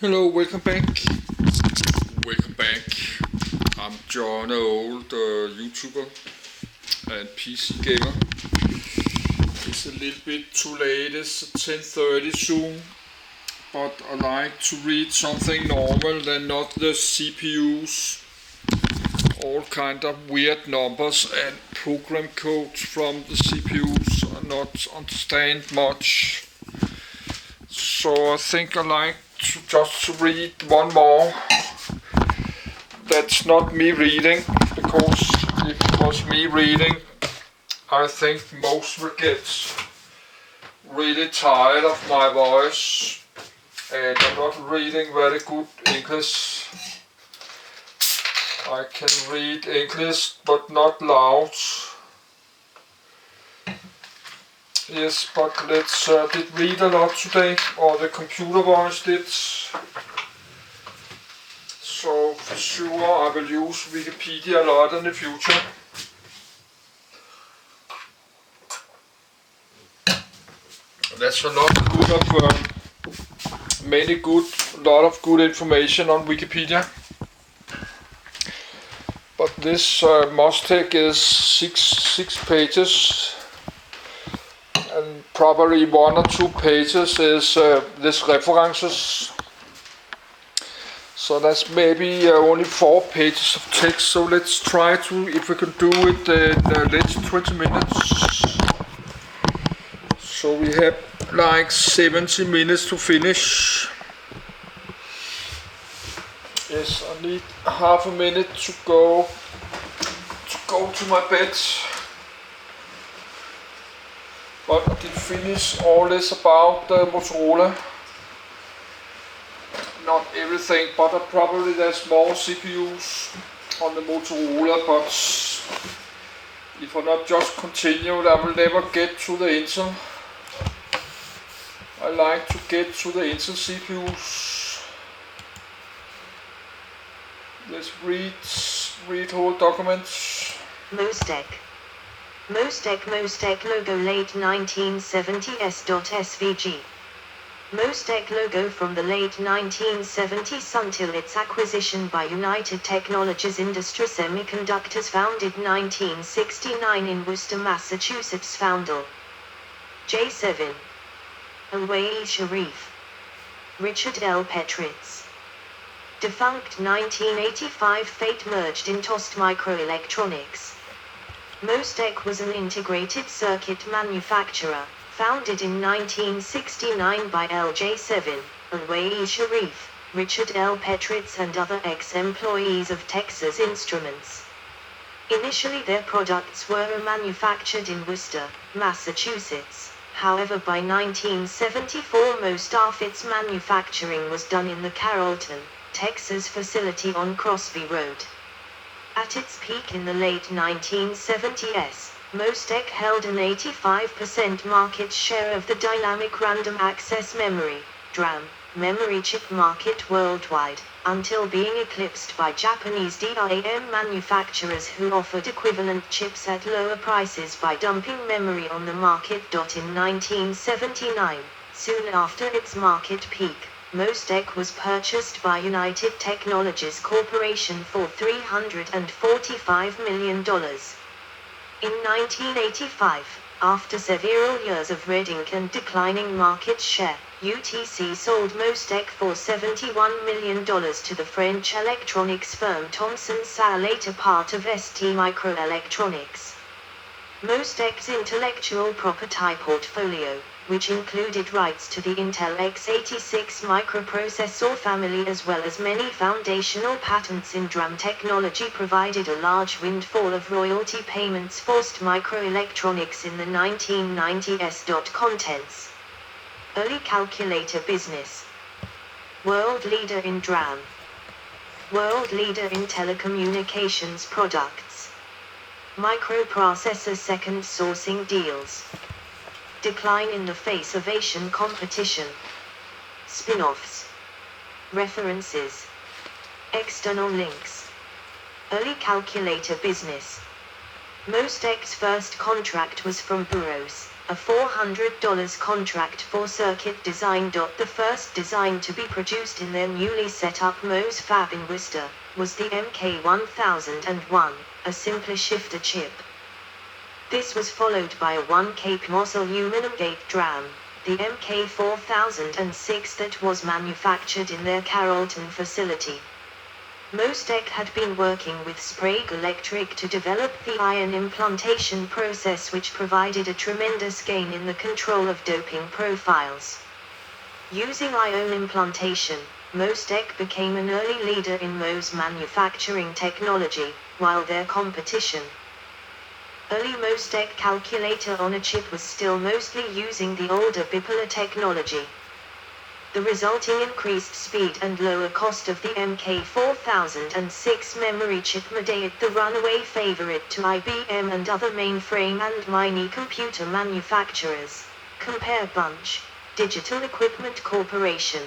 Hello, welcome back. Welcome back. I'm John, old YouTuber and PC gamer. It's a little bit too late, it's 10:30 soon, but I like to read something normal and not the CPUs. All kind of weird numbers and program codes from the CPUs I not understand much. So I think I like to just read one more. That's not me reading, because if it was me reading, I think most will get really tired of my voice, and I'm not reading very good English. I can read English, but not loud. Yes, but let's did read a lot today, or the computer voice did. So for sure I will use Wikipedia a lot in the future. There's a lot of good information on Wikipedia. But this Mostek is six pages, and probably 1 or 2 pages is this references. So that's maybe only 4 pages of text. So let's try to, if we can do it in let's 20 minutes. So we have like 70 minutes to finish. Yes, I need half a minute to go to my bed. But I did finish all this about Motorola. Not everything, but probably there's more CPUs on the Motorola, but if I not just continue, I will never get to the Intel. I like to get to the Intel CPUs. Let's read whole documents. Mostek logo late 1970s.svg. Mostek logo from the late 1970s until its acquisition by United Technologies Industry Semiconductors, founded 1969 in Worcester, Massachusetts. Founder J7 Alway Sharif, Richard L. Petritz. Defunct 1985. Fate merged in Toast Microelectronics. Mostek was an integrated circuit manufacturer, founded in 1969 by LJ7, Alway Sharif, Richard L. Petritz and other ex-employees of Texas Instruments. Initially their products were manufactured in Worcester, Massachusetts. However, by 1974 most of its manufacturing was done in the Carrollton, Texas facility on Crosby Road. At its peak in the late 1970s, Mostek held an 85% market share of the dynamic random access memory, DRAM, memory chip market worldwide, until being eclipsed by Japanese DRAM manufacturers who offered equivalent chips at lower prices by dumping memory on the market. In 1979, soon after its market peak, Mostek was purchased by United Technologies Corporation for $345 million. In 1985, after several years of red ink and declining market share, UTC sold Mostek for $71 million to the French electronics firm Thomson SA, later part of ST Microelectronics. Mostek's intellectual property portfolio, which included rights to the Intel x86 microprocessor family as well as many foundational patents in DRAM technology, provided a large windfall of royalty payments forced Microelectronics in the 1990s. Contents: early calculator business, world leader in DRAM, world leader in telecommunications products, microprocessor second sourcing deals, decline in the face of Asian competition, spin-offs, references, external links. Early calculator business. Mostek's first contract was from Burroughs, a $400 contract for circuit design. The first design to be produced in their newly set up Mose fab in Worcester was the MK1001, a simpler shifter chip. This was followed by a 1K Moss aluminum gate drum, the MK4006, that was manufactured in their Carrollton facility. Mostek had been working with Sprague Electric to develop the ion implantation process, which provided a tremendous gain in the control of doping profiles. Using ion implantation, Mostek became an early leader in Mose manufacturing technology, while their competition, early Mostek calculator on a chip, was still mostly using the older bipolar technology. The resulting increased speed and lower cost of the MK4006 memory chip made it the runaway favorite to IBM and other mainframe and mini computer manufacturers. Compare Bunch, Digital Equipment Corporation.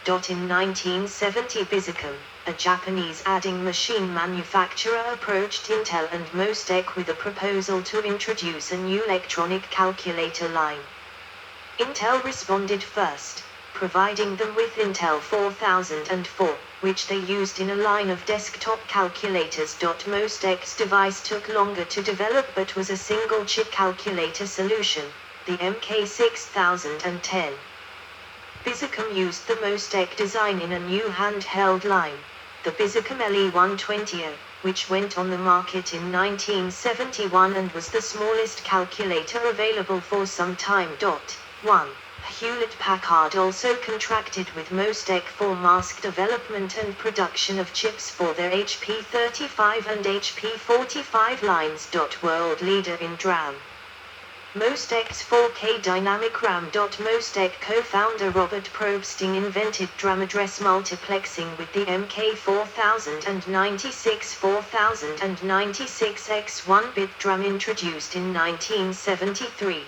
In 1970, Bizicom, a Japanese adding machine manufacturer, approached Intel and Mostek with a proposal to introduce a new electronic calculator line. Intel responded first, providing them with Intel 4004, which they used in a line of desktop calculators. Mostek's device took longer to develop but was a single-chip calculator solution, the MK6010. Bizicom used the Mostek design in a new handheld line, the Bizicom LE120, which went on the market in 1971 and was the smallest calculator available for some time. 1. Hewlett-Packard also contracted with Mostek for mask development and production of chips for their HP 35 and HP 45 lines. World leader in DRAM. Mostek's 4K dynamic RAM. Mostek co-founder Robert Probsting invented DRAM address multiplexing with the MK4096 4096X 1-bit DRAM introduced in 1973.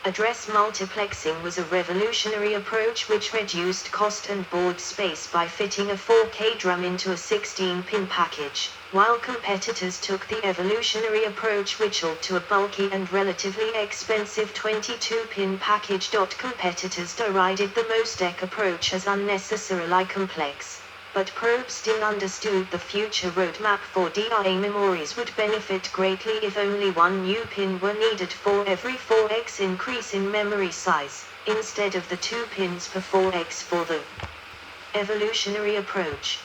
Address multiplexing was a revolutionary approach which reduced cost and board space by fitting a 4K DRAM into a 16-pin package, while competitors took the evolutionary approach which to a bulky and relatively expensive 22-pin package. Competitors derided the Mostek approach as unnecessarily complex, but Probsting understood the future roadmap for DRA memories would benefit greatly if only one new pin were needed for every 4x increase in memory size, instead of the 2 pins per 4x for the evolutionary approach.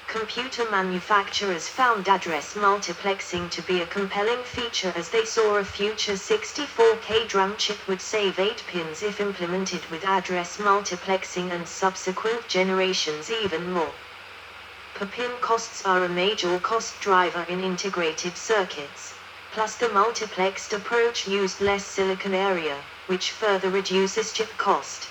Computer manufacturers found address multiplexing to be a compelling feature as they saw a future 64K DRAM chip would save 8 pins if implemented with address multiplexing, and subsequent generations even more. Per pin costs are a major cost driver in integrated circuits, plus the multiplexed approach used less silicon area, which further reduces chip cost.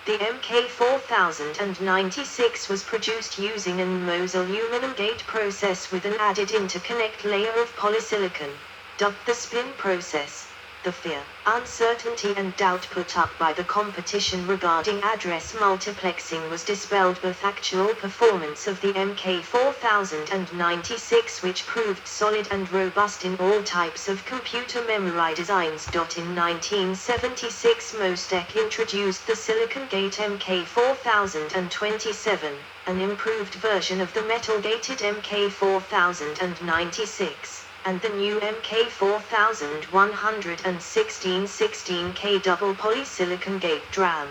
The MK4096 was produced using an Mose aluminum gate process with an added interconnect layer of polysilicon, dubbed the spin process. The fear, uncertainty and doubt put up by the competition regarding address multiplexing was dispelled with actual performance of the MK4096, which proved solid and robust in all types of computer memory designs. In 1976, Mostek introduced the silicon gate MK4027, an improved version of the metal-gated MK4096. And the new MK4116 16K double polysilicon gate DRAM.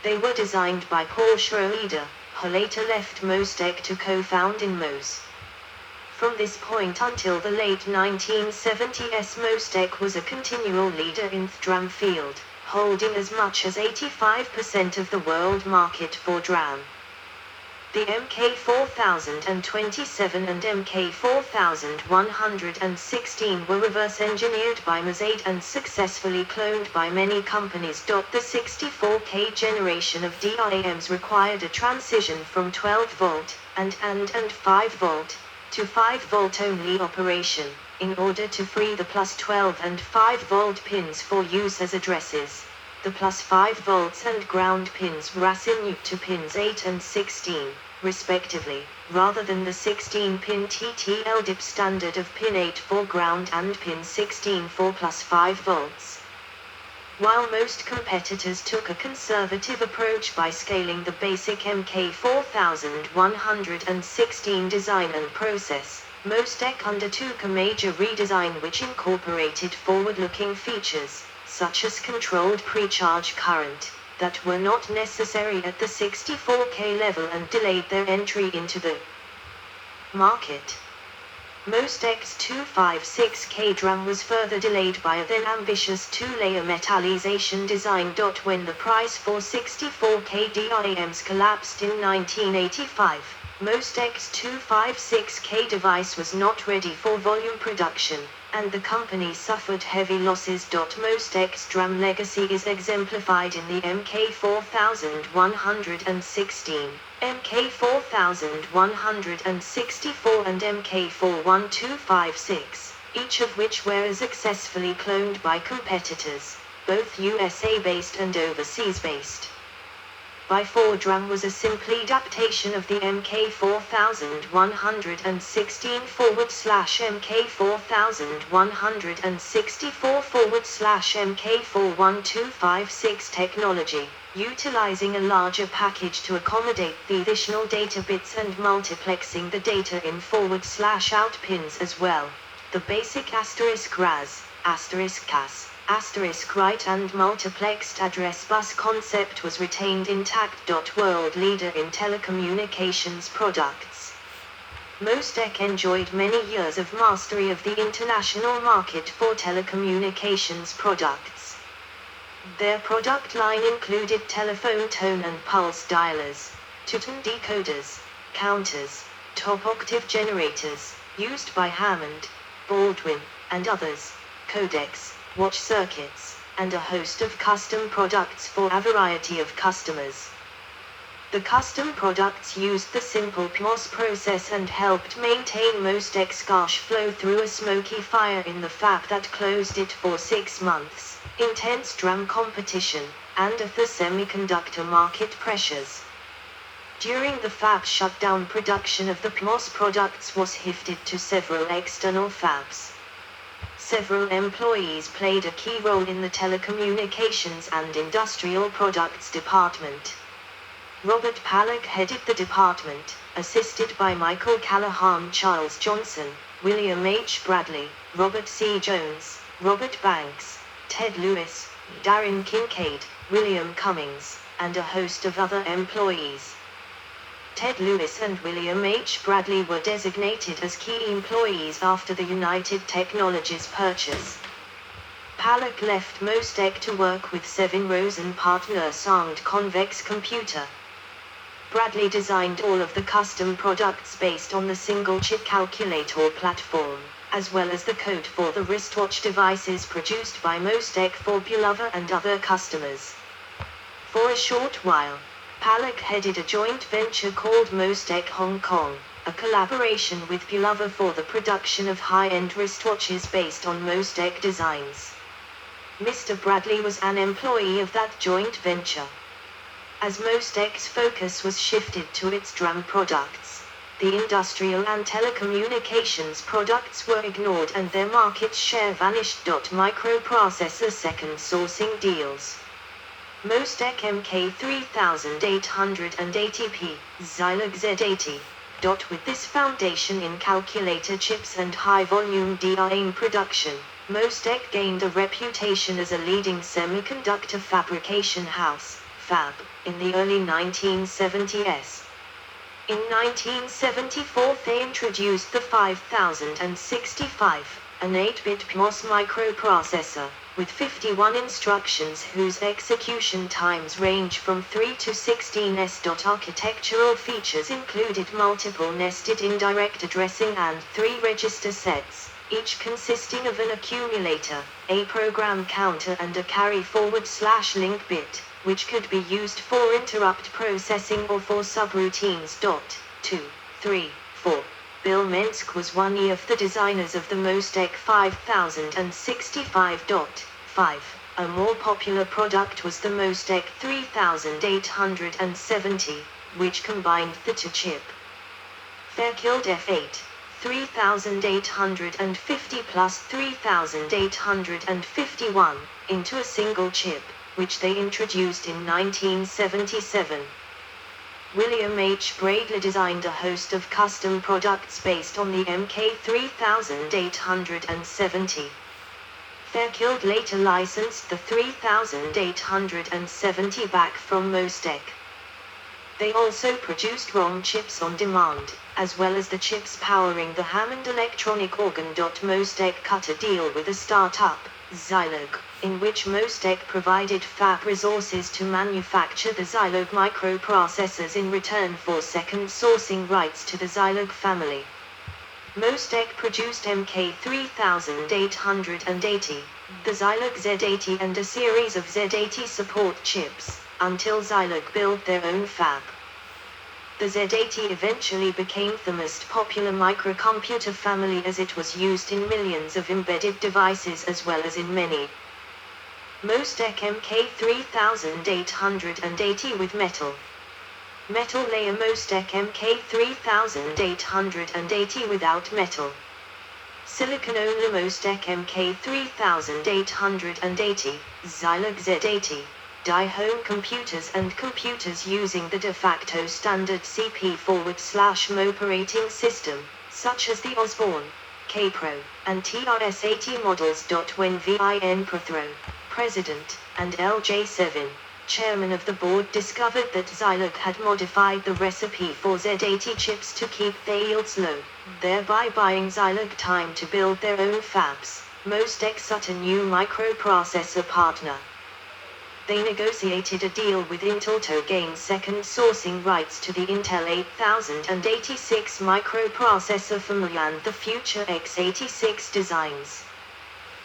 They were designed by Paul Schroeder, who later left Mostek to co-found in Mose. From this point until the late 1970s, Mostek was a continual leader in the DRAM field, holding as much as 85% of the world market for DRAM. The MK4027 and MK4116 were reverse-engineered by Mosade and successfully cloned by many companies. The 64K generation of DRAMs required a transition from 12-volt and 5-volt to 5-volt only operation, in order to free the plus 12 and 5-volt pins for use as addresses. The plus 5 volts and ground pins were assigned to pins 8 and 16. respectively, rather than the 16-pin TTL DIP standard of pin 8 for ground and pin 16 for plus 5 volts. While most competitors took a conservative approach by scaling the basic MK4116 design and process, Mostek undertook a major redesign which incorporated forward-looking features, such as controlled pre-charge current, that were not necessary at the 64K level and delayed their entry into the market. Mostek's 256K drum was further delayed by a then ambitious two-layer metallization design. When the price for 64K DIMs collapsed in 1985, Mostek's 256K device was not ready for volume production, and the company suffered heavy losses. Mostek's drum legacy is exemplified in the MK4116, MK4164 and MK41256, each of which were successfully cloned by competitors, both USA-based and overseas-based. By 4 drum was a simple adaptation of the MK4164/MK4164/MK41256 technology, utilizing a larger package to accommodate the additional data bits and multiplexing the data in /out pins as well. The basic *RAS, *CAS, *write and multiplexed address bus concept was retained intact. World leader in telecommunications products, Mostek enjoyed many years of mastery of the international market for telecommunications products. Their product line included telephone tone and pulse dialers, two-tone decoders, counters, top octave generators, used by Hammond, Baldwin, and others, codecs, watch circuits, and a host of custom products for a variety of customers. The custom products used the simple PMOS process and helped maintain Mostek's cash flow through a smoky fire in the fab that closed it for 6 months, intense drum competition, and of the semiconductor market pressures. During the fab shutdown, production of the PMOS products was shifted to several external fabs. Several employees played a key role in the telecommunications and industrial products department. Robert Palak headed the department, assisted by Michael Callahan, Charles Johnson, William H. Bradley, Robert C. Jones, Robert Banks, Ted Lewis, Darren Kincaid, William Cummings, and a host of other employees. Ted Lewis and William H. Bradley were designated as key employees after the United Technologies purchase. Palak left Mostek to work with Sevin Rosen partner Sound Convex Computer. Bradley designed all of the custom products based on the single-chip calculator platform, as well as the code for the wristwatch devices produced by Mostek for Bulova and other customers. For a short while, Palak headed a joint venture called Mostek Hong Kong, a collaboration with Bulova for the production of high-end wristwatches based on Mostek designs. Mr. Bradley was an employee of that joint venture. As Mostek's focus was shifted to its drum products, the industrial and telecommunications products were ignored and their market share vanished. Microprocessor second sourcing deals. Mostek MK3880p, Zilog Z80. With this foundation in calculator chips and high-volume DRAM production, Mostek gained a reputation as a leading semiconductor fabrication house, fab, in the early 1970s. In 1974 they introduced the 5065, an 8-bit PMOS microprocessor, with 51 instructions whose execution times range from 3 to 16s. Architectural features included multiple nested indirect addressing and 3 register sets, each consisting of an accumulator, a program counter and a carry-forward/link bit, which could be used for interrupt processing or for subroutines. 2, 3, 4. Bill Mensk was one of the designers of the Mostek 5065.5. A more popular product was the Mostek 3870, which combined the two-chip Fairchild F8 3850 plus 3851 into a single chip, which they introduced in 1977. William H. Bradley designed a host of custom products based on the MK3870. Fairchild later licensed the 3870 back from Mostek. They also produced ROM chips on demand, as well as the chips powering the Hammond electronic organ. Mostek cut a deal with a startup, Zilog, in which Mostek provided fab resources to manufacture the Zilog microprocessors in return for second sourcing rights to the Zilog family. Mostek produced MK3880, the Zilog Z80 and a series of Z80 support chips, until Zilog built their own fab. The Z80 eventually became the most popular microcomputer family as it was used in millions of embedded devices as well as in many Mostek MK3880 with metal layer Mostek MK3880 without metal. Silicon only Mostek MK3880, Zilog Z80. Die home computers and computers using the de facto standard CP/M operating system, such as the Osborne, K-Pro, and TRS-80 models. When Vin Prothero, president, and LJ7, chairman of the board discovered that Zilog had modified the recipe for Z80 chips to keep their yields low, thereby buying Zilog time to build their own fabs, Mostek sought a new microprocessor partner. They negotiated a deal with Intel to gain second sourcing rights to the Intel 8086 microprocessor family and the future x86 designs.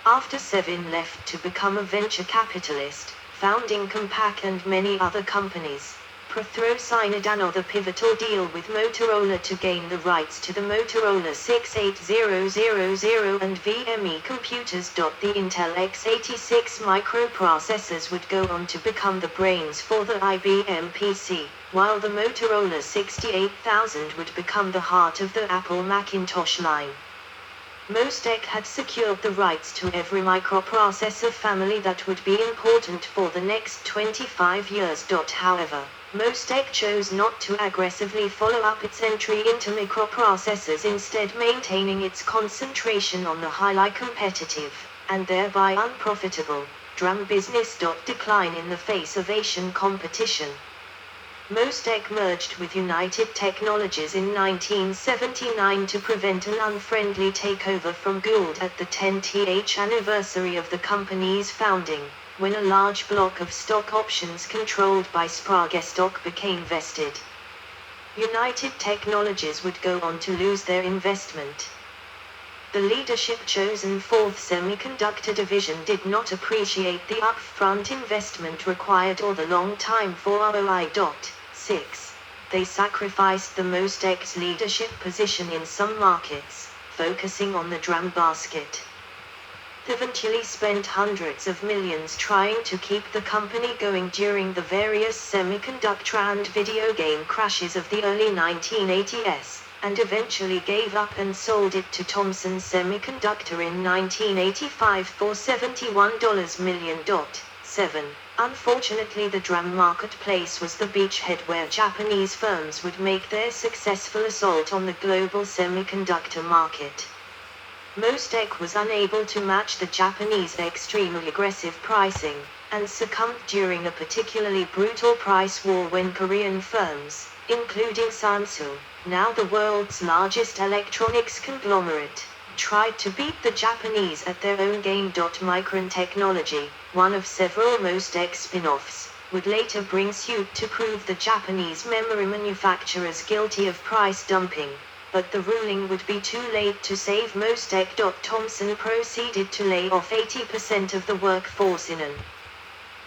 After Sevin left to become a venture capitalist, founding Compaq and many other companies, Prothero signed another pivotal deal with Motorola to gain the rights to the Motorola 68000 and VME computers. The Intel x86 microprocessors would go on to become the brains for the IBM PC, while the Motorola 68000 would become the heart of the Apple Macintosh line. Mostek had secured the rights to every microprocessor family that would be important for the next 25 years. However, Mostek chose not to aggressively follow up its entry into microprocessors, instead maintaining its concentration on the highly competitive, and thereby unprofitable, DRAM business. Decline in the face of Asian competition. Mostek merged with United Technologies in 1979 to prevent an unfriendly takeover from Gould at the 10th anniversary of the company's founding, when a large block of stock options controlled by Sprague stock became vested. United Technologies would go on to lose their investment. The leadership chosen for the semiconductor division did not appreciate the upfront investment required or the long time for ROI. 6. They sacrificed the Mostek's leadership position in some markets, focusing on the DRAM basket. They eventually spent hundreds of millions trying to keep the company going during the various semiconductor and video game crashes of the early 1980s, and eventually gave up and sold it to Thomson Semiconductor in 1985 for $71 million. 7. Unfortunately, the DRAM marketplace was the beachhead where Japanese firms would make their successful assault on the global semiconductor market. Mostek was unable to match the Japanese extremely aggressive pricing, and succumbed during a particularly brutal price war when Korean firms, including Samsung, now the world's largest electronics conglomerate, tried to beat the Japanese at their own game. Micron Technology, one of several Mostek spin-offs, would later bring suit to prove the Japanese memory manufacturers guilty of price dumping, but the ruling would be too late to save Mostek. Thomson proceeded to lay off 80% of the workforce in an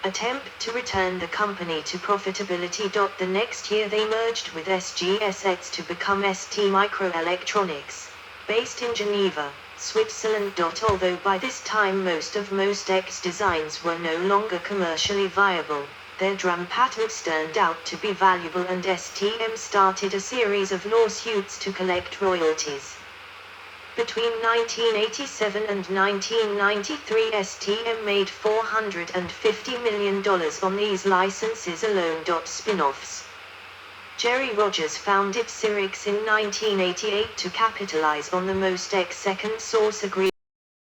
attempt to return the company to profitability. The next year they merged with SGSX to become ST Microelectronics, based in Geneva, Switzerland. Although by this time most of Mostek's designs were no longer commercially viable, their drum patents turned out to be valuable and STM started a series of lawsuits to collect royalties. Between 1987 and 1993, STM made $450 million on these licenses alone. Spin-offs. Jerry Rogers founded Cyrix in 1988 to capitalize on the Mostek second source agreement.